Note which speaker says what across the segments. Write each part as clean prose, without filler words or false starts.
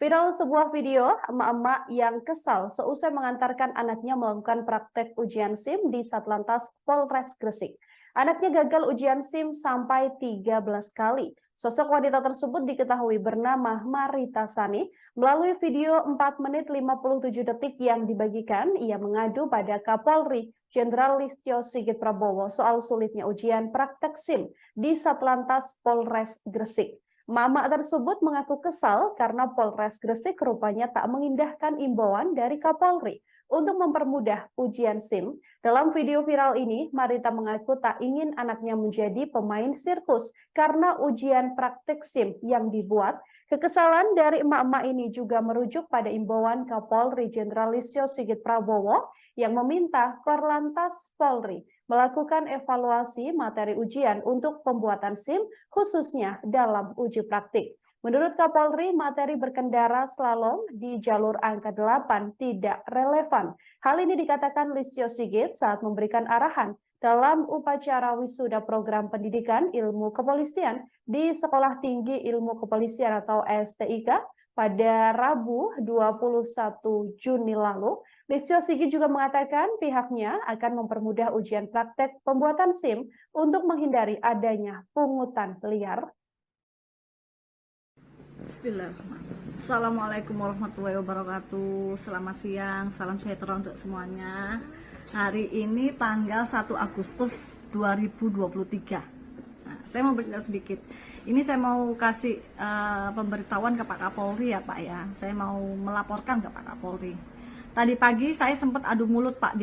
Speaker 1: Viral sebuah video emak-emak yang kesal seusai mengantarkan anaknya melakukan praktek ujian SIM di Satlantas Polres Gresik. Anaknya gagal ujian SIM sampai 13 kali. Sosok wanita tersebut diketahui bernama Marita Sani. Melalui video 4 menit 57 detik yang dibagikan, ia mengadu pada Kapolri Jenderal Listio Sigit Prabowo soal sulitnya ujian praktek SIM di Satlantas Polres Gresik. Mama tersebut mengaku kesal karena Polres Gresik rupanya tak mengindahkan imbauan dari Kapolri untuk mempermudah ujian SIM. Dalam video viral ini, Marita mengaku tak ingin anaknya menjadi pemain sirkus karena ujian praktik SIM yang dibuat. Kekesalan dari emak-emak ini juga merujuk pada imbauan Kapolri Jenderal Listio Sigit Prabowo yang meminta Korlantas Polri melakukan evaluasi materi ujian untuk pembuatan SIM khususnya dalam uji praktik. Menurut Kapolri, materi berkendara slalom di jalur angka 8 tidak relevan. Hal ini dikatakan Listio Sigit saat memberikan arahan dalam upacara wisuda program pendidikan ilmu kepolisian di Sekolah Tinggi Ilmu Kepolisian atau STIK pada Rabu 21 Juni lalu. Listio Sigit juga mengatakan pihaknya akan mempermudah ujian praktek pembuatan SIM untuk menghindari adanya pungutan liar.
Speaker 2: Bismillahirrahmanirrahim. Assalamualaikum warahmatullahi wabarakatuh. Selamat siang, salam sejahtera untuk semuanya. Hari ini tanggal 1 Agustus 2023. Nah, saya mau bercerita sedikit. Ini saya mau kasih pemberitahuan ke Pak Kapolri ya Pak ya. Saya mau melaporkan ke Pak Kapolri. Tadi pagi saya sempat adu mulut Pak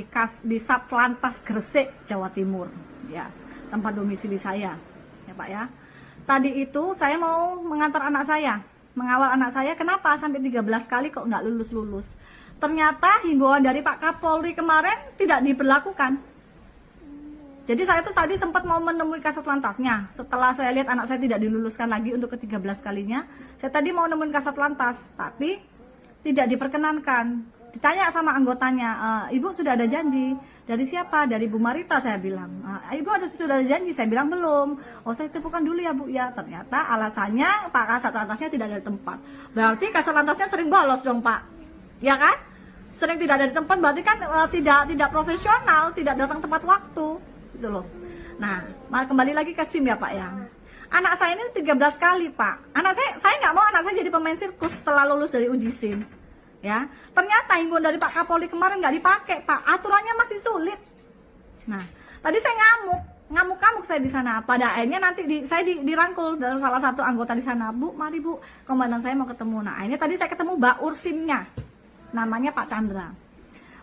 Speaker 2: di Satlantas Gresik, Jawa Timur, ya, tempat domisili saya, ya Pak ya. Tadi itu saya mau mengantar anak saya, mengawal anak saya. Kenapa sampai 13 kali kok nggak lulus-lulus? Ternyata himbauan dari Pak Kapolri kemarin tidak diberlakukan. Jadi saya tuh tadi sempat mau menemui kasat lantasnya. Setelah saya lihat anak saya tidak diluluskan lagi untuk ke-13 kalinya, saya tadi mau nemuin kasat lantas, tapi tidak diperkenankan. Ditanya sama anggotanya, Ibu sudah ada janji. Dari siapa? Dari Bu Marita, saya bilang. Ibu sudah ada janji? Saya bilang belum. Oh, saya temukan dulu ya Bu ya. Ternyata alasannya Pak kasat lantasnya tidak ada di tempat. Berarti kasat lantasnya sering bolos dong Pak, ya kan? Sering tidak ada di tempat, berarti kan tidak profesional, tidak datang tepat waktu, gitu loh. Nah, kembali lagi ke SIM ya Pak ya. Anak saya ini 13 kali Pak. Anak saya nggak mau anak saya jadi pemain sirkus setelah lulus dari uji SIM. Ya, ternyata himbauan dari Pak Kapolri kemarin nggak dipakai Pak, aturannya masih sulit. Nah, tadi saya ngamuk saya di sana. Pada akhirnya nanti saya dirangkul dari salah satu anggota di sana. Bu, mari Bu, komandan saya mau ketemu. Nah, akhirnya tadi saya ketemu Baur SIM-nya, namanya Pak Chandra.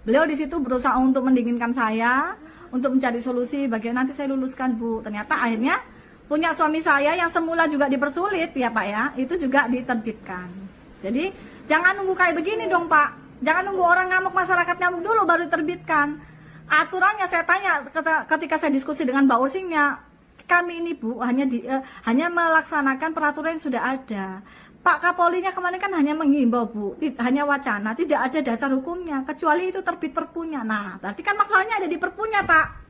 Speaker 2: Beliau di situ berusaha untuk mendinginkan saya, untuk mencari solusi bagaimana nanti saya luluskan Bu. Ternyata akhirnya punya suami saya yang semula juga dipersulit ya Pak ya, itu juga diterbitkan. Jadi jangan nunggu kayak begini dong Pak. Jangan nunggu orang ngamuk, masyarakat ngamuk dulu baru diterbitkan. Aturannya saya tanya ketika saya diskusi dengan Mbak Ursingnya, kami ini Bu hanya melaksanakan peraturan yang sudah ada. Pak Kapolrinya kemarin kan hanya menghimbau Bu, hanya wacana, tidak ada dasar hukumnya kecuali itu terbit perpunya. Nah, berarti kan masalahnya ada di perpunya Pak.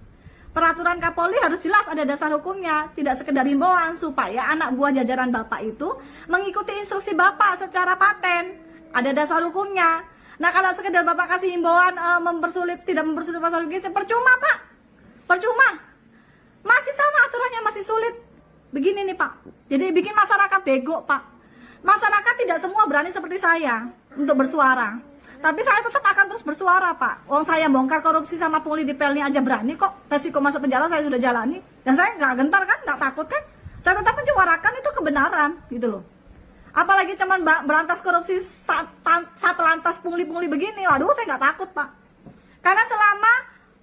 Speaker 2: Peraturan Kapolri harus jelas ada dasar hukumnya, tidak sekedar himbauan supaya anak buah jajaran Bapak itu mengikuti instruksi Bapak secara paten. Ada dasar hukumnya. Nah, kalau sekedar Bapak kasih himbauan tidak mempersulit pasal begini, percuma Pak. Percuma. Masih sama aturannya, masih sulit. Begini nih Pak. Jadi bikin masyarakat bego Pak. Masyarakat tidak semua berani seperti saya untuk bersuara. Tapi saya tetap akan terus bersuara Pak. Wong saya bongkar korupsi sama pungli di Pelni aja berani kok. Resiko masuk penjara saya sudah jalani. Dan saya nggak gentar kan, nggak takut kan. Saya tetap menyuarakan itu kebenaran gitu loh. Apalagi cuman berantas korupsi Satlantas pungli-pungli begini. Waduh, saya nggak takut Pak. Karena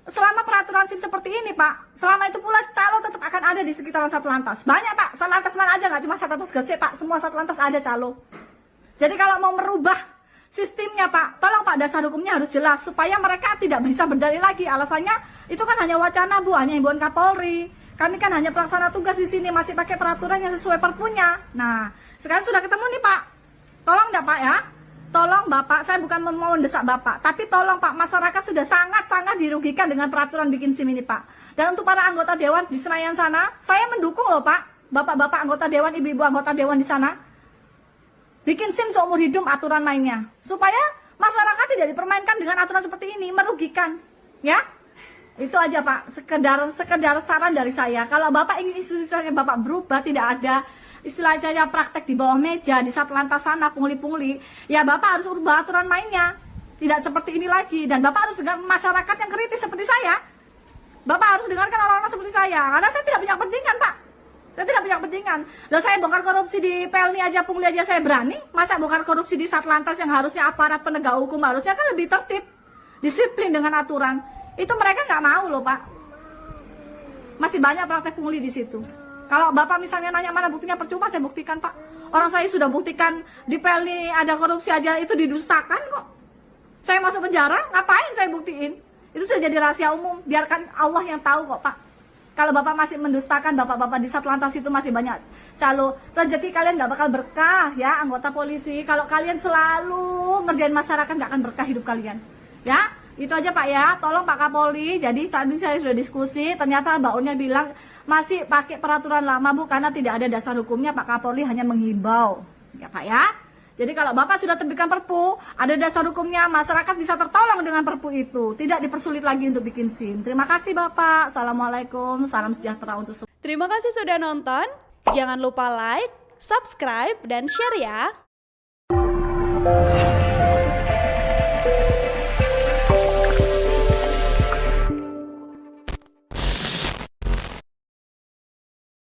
Speaker 2: selama peraturan SIM seperti ini Pak, selama itu pula calo tetap akan ada di sekitaran Satlantas. Banyak Pak, Satlantas mana aja, nggak cuma Satlantas Gresik Pak. Semua Satlantas ada calo. Jadi kalau mau merubah sistemnya Pak, tolong Pak dasar hukumnya harus jelas supaya mereka tidak bisa berdalih lagi. Alasannya itu kan hanya wacana Bu, hanya himbauan Kapolri. Kami kan hanya pelaksana tugas di sini, masih pakai peraturan yang sesuai perpunya. Nah, sekarang sudah ketemu nih Pak. Tolong enggak Pak ya? Tolong Bapak, saya bukan mau mendesak Bapak, tapi tolong Pak, masyarakat sudah sangat-sangat dirugikan dengan peraturan bikin SIM ini Pak. Dan untuk para anggota dewan di Senayan sana, saya mendukung loh Pak. Bapak-bapak anggota dewan, ibu-ibu anggota dewan di sana. Bikin SIM seumur hidup aturan mainnya. Supaya masyarakat tidak dipermainkan dengan aturan seperti ini, merugikan. Ya, itu aja Pak, sekedar saran dari saya. Kalau Bapak ingin institusinya Bapak berubah, tidak ada istilahnya praktek di bawah meja, di Satlantas sana, pungli-pungli, ya Bapak harus ubah aturan mainnya. Tidak seperti ini lagi. Dan Bapak harus dengan masyarakat yang kritis seperti saya. Bapak harus dengarkan orang-orang seperti saya. Karena saya tidak punya kepentingan Pak. Saya tidak punya kepentingan. Lalu saya bongkar korupsi di Pelni aja, pungli aja saya berani. Masa bongkar korupsi di Satlantas yang harusnya aparat penegak hukum harusnya kan lebih tertib, disiplin dengan aturan. Itu mereka nggak mau loh Pak. Masih banyak praktek pungli di situ. Kalau Bapak misalnya nanya mana buktinya, percuma saya buktikan Pak. Orang saya sudah buktikan di Pelni ada korupsi aja, itu didustakan kok. Saya masuk penjara, ngapain saya buktiin? Itu sudah jadi rahasia umum, biarkan Allah yang tahu kok Pak. Kalau Bapak masih mendustakan, Bapak-bapak di Satlantas itu masih banyak calo. Rezeki kalian nggak bakal berkah ya, anggota polisi. Kalau kalian selalu ngerjain masyarakat, nggak akan berkah hidup kalian. Ya, itu aja Pak ya. Tolong Pak Kapolri. Jadi tadi saya sudah diskusi, ternyata Mbak Unnya bilang masih pakai peraturan lama Bu, karena tidak ada dasar hukumnya. Pak Kapolri hanya menghimbau. Ya Pak ya. Jadi kalau Bapak sudah terbitkan Perpu, ada dasar hukumnya, masyarakat bisa tertolong dengan Perpu itu. Tidak dipersulit lagi untuk bikin SIM. Terima kasih Bapak. Assalamualaikum. Salam sejahtera untuk semua.
Speaker 1: Terima kasih sudah nonton. Jangan lupa like, subscribe, dan share ya.